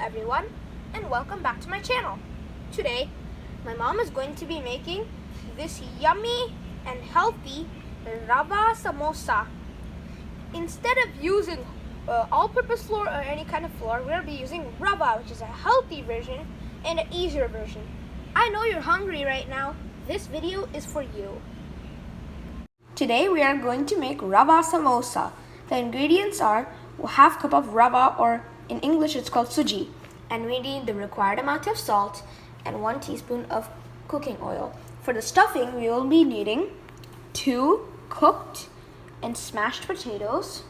everyone, and welcome back to my channel. Today, my mom is going to be making this yummy and healthy Rava Samosa. Instead of using all-purpose flour or any kind of flour, we're going to be using Rava, which is a healthy version and an easier version. I know you're hungry right now. This video is for you. Today, we are going to make Rava Samosa. The ingredients are half cup of Rava, or in English it's called suji, and we need the required amount of salt and 1 teaspoon of cooking oil. For the stuffing, we will be needing 2 cooked and smashed potatoes,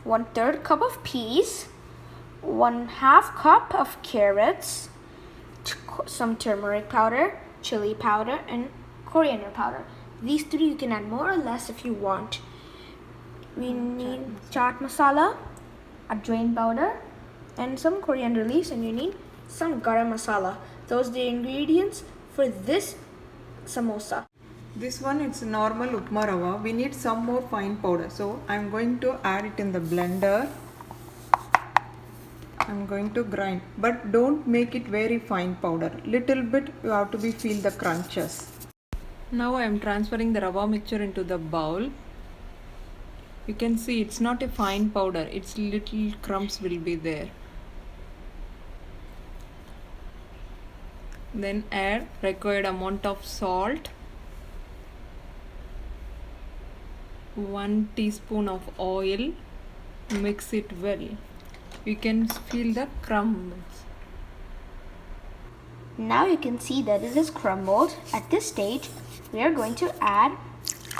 1/3 cup of peas, 1/2 cup of carrots, some turmeric powder, chili powder, and coriander powder. These 3 you can add more or less if you want. We need chaat masala, ajwain powder, and some coriander leaves, and you need some garam masala. Those are the ingredients for this samosa. This one, it's normal upma rava. We need some more fine powder, so I'm going to add it in the blender. I'm going to grind, but don't make it very fine powder. Little bit, you have to feel the crunches. Now I am transferring the rava mixture into the bowl. You can see it's not a fine powder, it's little crumbs will be there. Then add required amount of salt, 1 teaspoon of oil, mix it well. You can feel the crumbs. Now you can see that it is crumbled. At this stage, we are going to add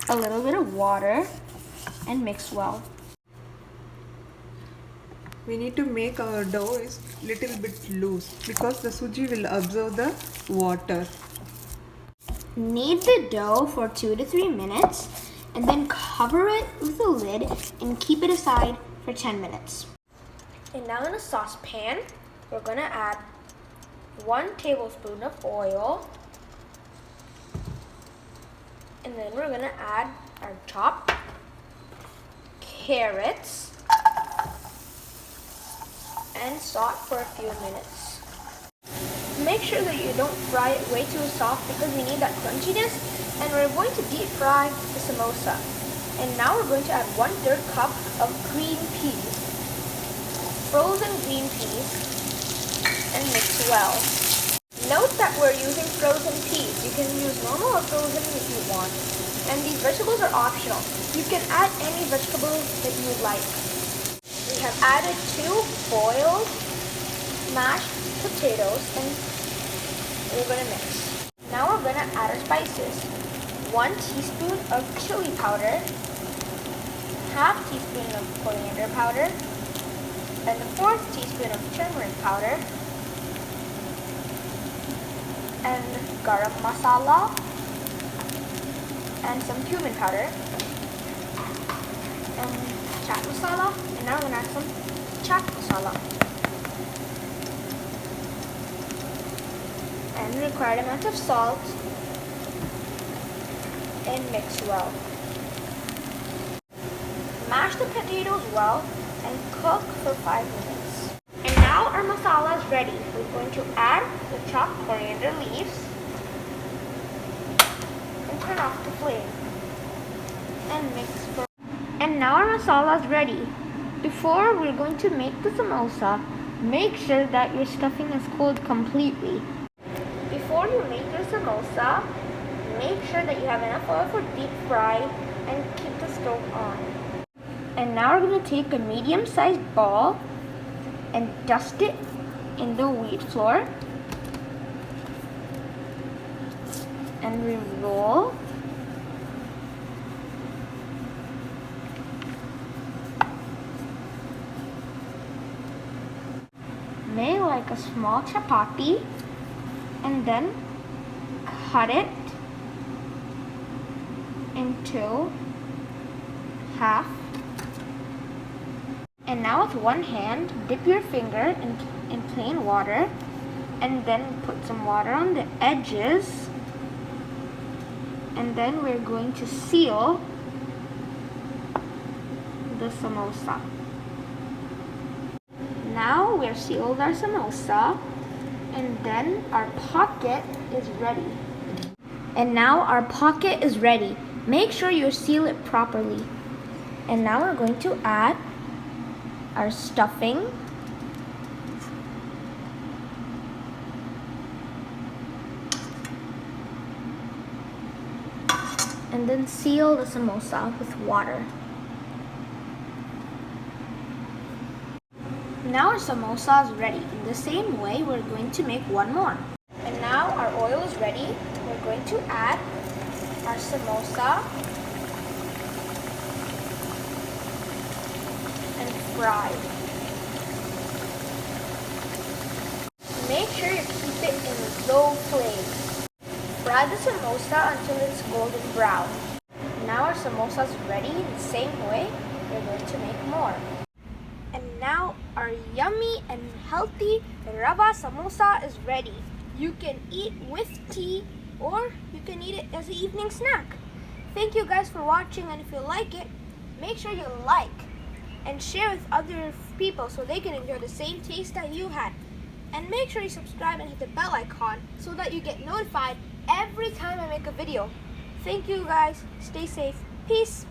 a little bit of water and mix well. We need to make our dough is little bit loose because the suji will absorb the water. Knead the dough for 2 to 3 minutes and then cover it with a lid and keep it aside for 10 minutes. And now in a saucepan, we're going to add 1 tablespoon of oil, and then we're going to add our chopped carrots and saute for a few minutes. Make sure that you don't fry it way too soft because we need that crunchiness, and we're going to deep fry the samosa. And now we're going to add 1/3 cup of green peas, frozen green peas, and mix well. Note that we're using frozen peas. You can use normal or frozen if you want. And these vegetables are optional. You can add any vegetables that you like. We have added 2 boiled mashed potatoes, and we're going to mix. Now we're going to add our spices. 1 teaspoon of chili powder, 1/2 teaspoon of coriander powder, and 1/4 teaspoon of turmeric powder, and garam masala, and some cumin powder, and chaat masala, and now we're going to add some chaat masala, and the required amount of salt, and mix well. Mash the potatoes well and cook for 5 minutes. And now our masala is ready. We're going to add the chopped coriander leaves and turn off the flame and mix for. And now our masala is ready. Before we're going to make the samosa, make sure that your stuffing is cooled completely. Before you make your samosa, make sure that you have enough oil for deep fry and keep the stove on. And now we're going to take a medium-sized ball and dust it in the wheat flour, and we roll. Make like a small chapati, and then cut it into half. And now with one hand, dip your finger in plain water, and then put some water on the edges, and then we're going to seal the samosa. now we're sealed our samosa, and then our pocket is ready. And now our pocket is ready. Make sure you seal it properly. And now we're going to add our stuffing. And then seal the samosa with water. Now our samosa is ready. In the same way, we're going to make one more. And now our oil is ready. We're going to add our samosa and fry. Make sure you keep it in low flame. Fry the samosa until it's golden brown. Now our samosa is ready. In the same way, we're going to make more. And now our yummy and healthy Rava Samosa is ready. You can eat with tea or you can eat it as an evening snack. Thank you guys for watching, and if you like it, make sure you like and share with other people so they can enjoy the same taste that you had. And make sure you subscribe and hit the bell icon so that you get notified every time I make a video. Thank you guys. Stay safe. Peace.